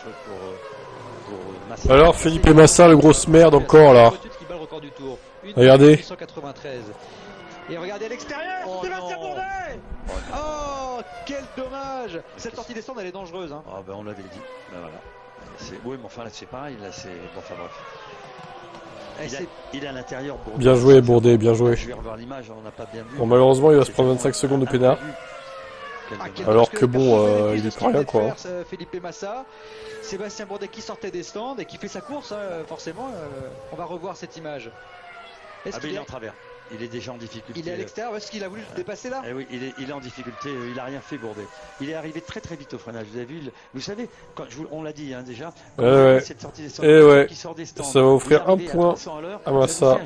choc pour Massa. Alors Felipe Massa, le grosse merde encore là. Qui bat le record du tour. Regardez. 1893. Et regardez à l'extérieur, Oh Sébastien non. Bourdet. Oh non. Oh, quel dommage. Cette sortie des stands, elle est dangereuse. Hein. Ah ben on l'avait dit. Ben voilà. Oui, mais enfin là c'est pareil, là c'est. Bon, enfin bref. Il est à l'intérieur. Bourdet. Bien joué Bourdet, bien joué. Je vais revoir l'image, on n'a pas bien vu. Bon malheureusement il va se prendre 25 secondes de pénard. Alors que bon, il est pas rien quoi. Felipe Massa, Sébastien Bourdet qui sortait des stands et qui fait sa course, forcément, on va revoir cette image. Ah mais il est en travers, il est déjà en difficulté. Il est à l'extérieur, est-ce qu'il a voulu le dépasser là? Oui, il est en difficulté, il a rien fait Bourdet. Il est arrivé très très vite au freinage, vous avez vu, vous savez, on l'a dit hein, déjà, cette sortie des stands, qui sort des stands, ça va offrir un point à Massa,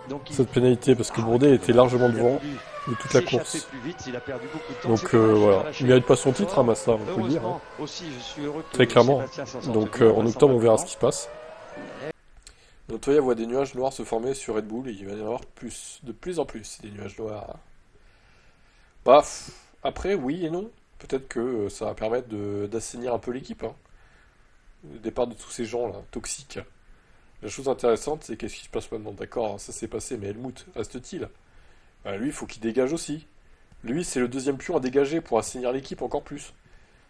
donc cette pénalité, parce que Bourdet était largement devant de toute la course. Plus vite, il a perdu beaucoup de temps. Donc voilà, il mérite pas son titre, hein, Massa, on peut le dire. Hein. Aussi, je suis heureux que très clairement. Donc en octobre, on verra ce qui se passe. Montoya voit des nuages noirs se former sur Red Bull et il va y en avoir de plus en plus des nuages noirs. Bah, après, oui et non. Peut-être que ça va permettre d'assainir un peu l'équipe. Hein. Le départ de tous ces gens là, toxiques. La chose intéressante, c'est qu'est-ce qui se passe maintenant. D'accord, ça s'est passé, mais Helmut, reste-t-il? Lui, il faut qu'il dégage aussi. Lui, c'est le deuxième pion à dégager pour assainir l'équipe encore plus.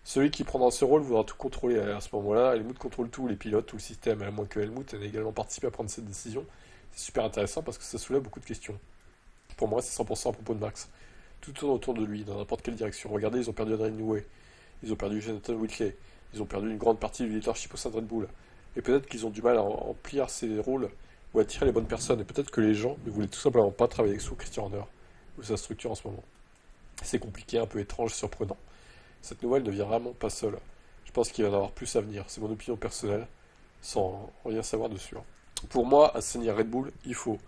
Celui qui prendra ce rôle voudra tout contrôler à ce moment-là. Helmut contrôle tout, les pilotes, tout le système, à moins que Helmut ait également participé à prendre cette décision. C'est super intéressant parce que ça soulève beaucoup de questions. Pour moi, c'est 100% à propos de Max. Tout tourne autour de lui, dans n'importe quelle direction. Regardez, ils ont perdu Adrien Newey, ils ont perdu Jonathan Whitley, ils ont perdu une grande partie du leadership au sein de Red Bull. Et peut-être qu'ils ont du mal à remplir ces rôles ou à attirer les bonnes personnes. Et peut-être que les gens ne voulaient tout simplement pas travailler sous Christian Horner ou sa structure en ce moment. C'est compliqué, un peu étrange, surprenant. Cette nouvelle ne vient vraiment pas seule. Je pense qu'il va y en avoir plus à venir. C'est mon opinion personnelle, sans rien savoir dessus. Pour moi, assainir Red Bull, il faut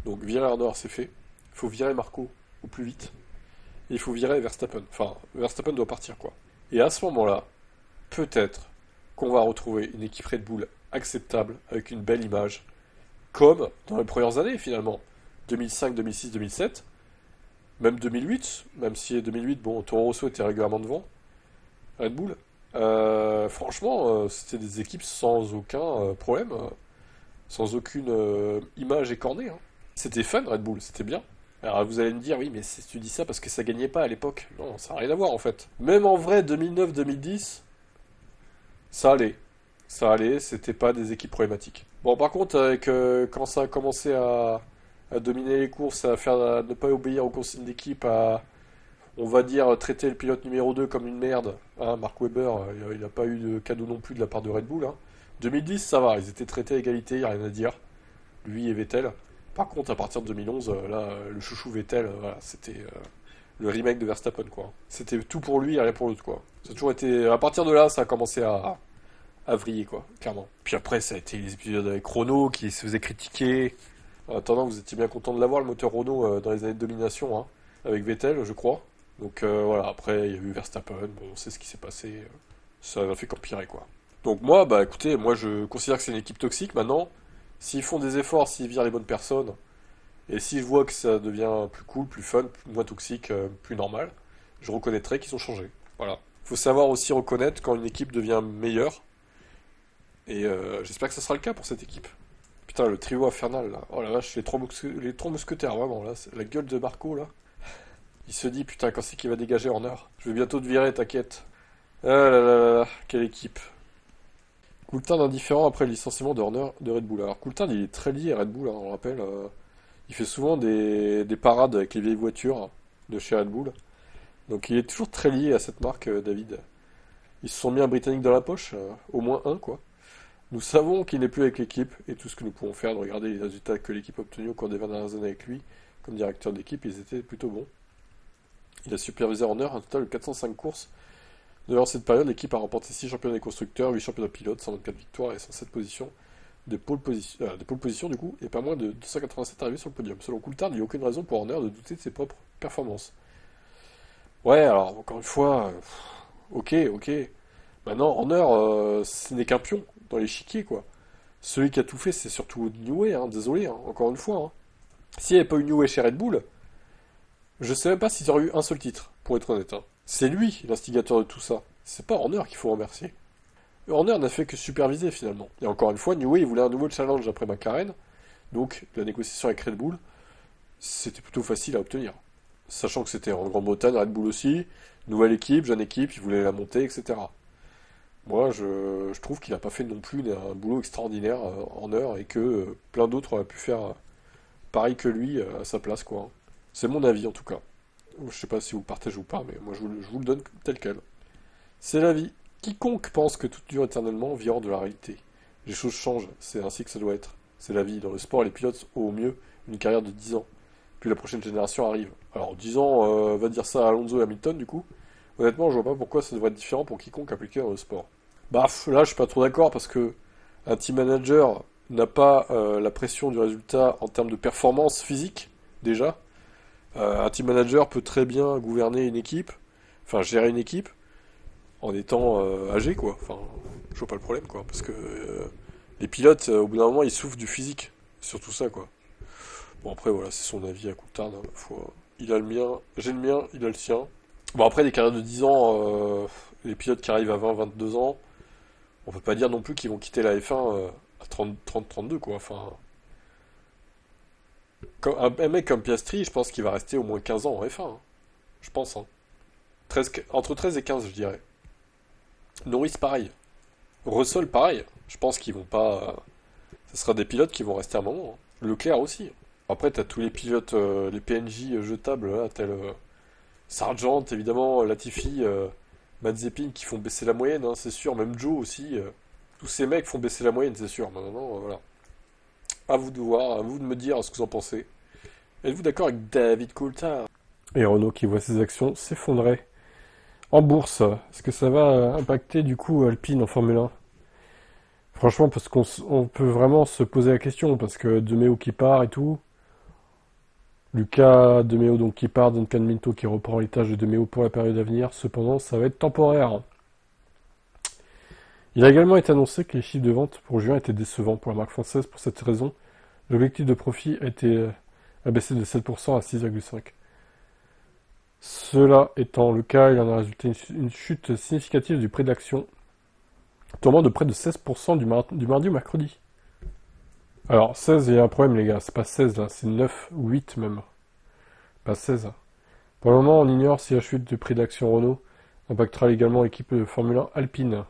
donc virer Horner, c'est fait. Il faut virer Marco au plus vite. Et il faut virer Verstappen. Enfin, Verstappen doit partir, quoi. Et à ce moment-là, peut-être qu'on va retrouver une équipe Red Bull acceptable, avec une belle image, comme dans les premières années, finalement. 2005, 2006, 2007. Même 2008, même si 2008, bon, Toro Rosso était régulièrement devant, Red Bull, franchement, c'était des équipes sans aucun problème, sans aucune image écornée. Hein. C'était fun, Red Bull, c'était bien. Alors vous allez me dire, oui, mais tu dis ça parce que ça gagnait pas à l'époque. Non, ça n'a rien à voir en fait. Même en vrai, 2009-2010, ça allait. Ça allait, c'était pas des équipes problématiques. Bon, par contre, quand ça a commencé à dominer les courses, à ne pas obéir aux consignes d'équipe, à, on va dire, traiter le pilote numéro 2 comme une merde. Hein, Mark Webber, il n'a pas eu de cadeau non plus de la part de Red Bull. Hein. 2010, ça va, ils étaient traités à égalité, il n'y a rien à dire. Lui et Vettel. Par contre, à partir de 2011, là, le chouchou Vettel, voilà, c'était le remake de Verstappen, quoi. C'était tout pour lui et rien pour l'autre, quoi. Ça a toujours été... À partir de là, ça a commencé à vriller, quoi, clairement. Puis après, ça a été les épisodes avec Renault qui se faisait critiquer... En attendant, vous étiez bien content de l'avoir, le moteur Renault, dans les années de domination, hein, avec Vettel, je crois. Donc voilà, après, il y a eu Verstappen, bon, on sait ce qui s'est passé, ça n'a fait qu'empirer, quoi. Donc moi, bah écoutez, moi je considère que c'est une équipe toxique, maintenant, s'ils font des efforts, s'ils virent les bonnes personnes, et si je vois que ça devient plus cool, plus fun, moins toxique, plus normal, je reconnaîtrai qu'ils ont changé, voilà. Faut savoir aussi reconnaître quand une équipe devient meilleure, et j'espère que ça sera le cas pour cette équipe. Putain, le trio infernal, là. Oh la vache, les trois mousquetaires, vraiment, là. La gueule de Marco, là. Il se dit, putain, quand c'est qu'il va dégager Horner? Je vais bientôt te virer, t'inquiète. Ah là là là là, quelle équipe. Coulthard indifférent après le licenciement de Horner de Red Bull. Alors, Coulthard, il est très lié à Red Bull, hein, on le rappelle. Il fait souvent des parades avec les vieilles voitures de chez Red Bull. Donc, il est toujours très lié à cette marque, David. Ils se sont mis un Britannique dans la poche, au moins un, quoi. Nous savons qu'il n'est plus avec l'équipe, et tout ce que nous pouvons faire de regarder les résultats que l'équipe a obtenus au cours des 20 dernières années avec lui, comme directeur d'équipe, ils étaient plutôt bons. Il a supervisé en heure un total de 405 courses. Durant cette période, l'équipe a remporté 6 championnats des constructeurs, 8 championnats pilotes, 124 victoires et 107 positions de pole position du coup, et pas moins de 287 arrivées sur le podium. Selon Coulthard, il n'y a aucune raison pour Horner de douter de ses propres performances. Ouais, alors, encore une fois, ok. Maintenant, Horner, ce n'est qu'un pion dans l'échiquier, quoi. Celui qui a tout fait, c'est surtout Newey, hein, désolé, hein, encore une fois. Hein. S'il n'y avait pas eu Newey chez Red Bull, je sais même pas s'il y aurait eu un seul titre, pour être honnête. Hein. C'est lui, l'instigateur de tout ça. C'est pas Horner qu'il faut remercier. Horner n'a fait que superviser finalement. Et encore une fois, Newey voulait un nouveau challenge après McLaren, donc la négociation avec Red Bull, c'était plutôt facile à obtenir. Sachant que c'était en Grande-Bretagne, Red Bull aussi, nouvelle équipe, jeune équipe, ils voulaient la monter, etc. Moi, je trouve qu'il n'a pas fait non plus un boulot extraordinaire Horner et que plein d'autres auraient pu faire pareil que lui à sa place, quoi. C'est mon avis en tout cas. Je sais pas si vous le partagez ou pas, mais moi je vous le donne tel quel. C'est la vie. Quiconque pense que tout dure éternellement vit hors de la réalité. Les choses changent, c'est ainsi que ça doit être. C'est la vie. Dans le sport, les pilotes ont au mieux une carrière de 10 ans. Puis la prochaine génération arrive. Alors 10 ans, va dire ça à Alonso et Hamilton du coup. Honnêtement, je vois pas pourquoi ça devrait être différent pour quiconque appliqué dans le sport. Là je suis pas trop d'accord parce que un team manager n'a pas la pression du résultat en termes de performance physique, déjà. Un team manager peut très bien gouverner une équipe, enfin gérer une équipe, en étant âgé, quoi. Enfin, je vois pas le problème, quoi. Parce que les pilotes, au bout d'un moment, ils souffrent du physique. Surtout ça, quoi. Bon, après, voilà, c'est son avis à Coulthard, hein, ma foi. Il a le mien, j'ai le mien, il a le sien. Bon, après, des carrières de 10 ans, les pilotes qui arrivent à 20, 22 ans, on peut pas dire non plus qu'ils vont quitter la F1 à 30, 30, 32, quoi. Enfin, un mec comme Piastri, je pense qu'il va rester au moins 15 ans en F1. Hein. Je pense, hein. Entre 13 et 15, je dirais. Norris, pareil. Russell, pareil. Je pense qu'ils vont pas. Ce sera des pilotes qui vont rester un moment. Hein. Leclerc aussi. Après, t'as tous les pilotes, les PNJ jetables, là, tel Sargent, évidemment, Latifi, Mazepin, qui font baisser la moyenne, hein, c'est sûr. Même Joe aussi. Tous ces mecs font baisser la moyenne, c'est sûr. Maintenant, voilà. À vous de voir, à vous de me dire ce que vous en pensez. Êtes-vous d'accord avec David Coulthard? Et Renault qui voit ses actions s'effondrer. En bourse, est-ce que ça va impacter du coup Alpine en Formule 1? Franchement, parce qu'on peut vraiment se poser la question, parce que De Meo qui part et tout, Lucas De Meo donc qui part, Duncan Minto qui reprend les tâches de De Meo pour la période à venir, cependant ça va être temporaire. Il a également été annoncé que les chiffres de vente pour juin étaient décevants pour la marque française. Pour cette raison, l'objectif de profit a baissé de 7% à 6,5%. Cela étant le cas, il en a résulté une chute significative du prix de l'action, tombant de près de 16% du mardi au mercredi. Alors 16, il y a un problème les gars, c'est pas 16 là, c'est 9 ou 8 même. Pas 16. Pour le moment, on ignore si la chute du prix de l'action Renault impactera également l'équipe de Formule 1 Alpine.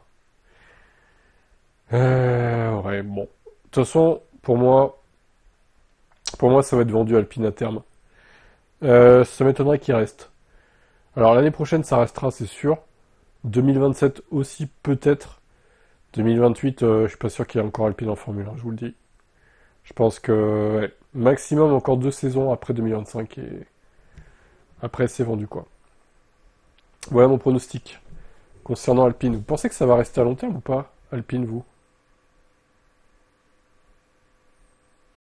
Ouais, bon. De toute façon, pour moi, ça va être vendu Alpine à terme. Ça m'étonnerait qu'il reste. Alors l'année prochaine, ça restera, c'est sûr. 2027 aussi, peut-être. 2028, je suis pas sûr qu'il y ait encore Alpine en Formule 1, je vous le dis. Je pense que ouais, maximum encore 2 saisons après 2025 et après c'est vendu quoi. Voilà mon pronostic concernant Alpine. Vous pensez que ça va rester à long terme ou pas, Alpine, vous?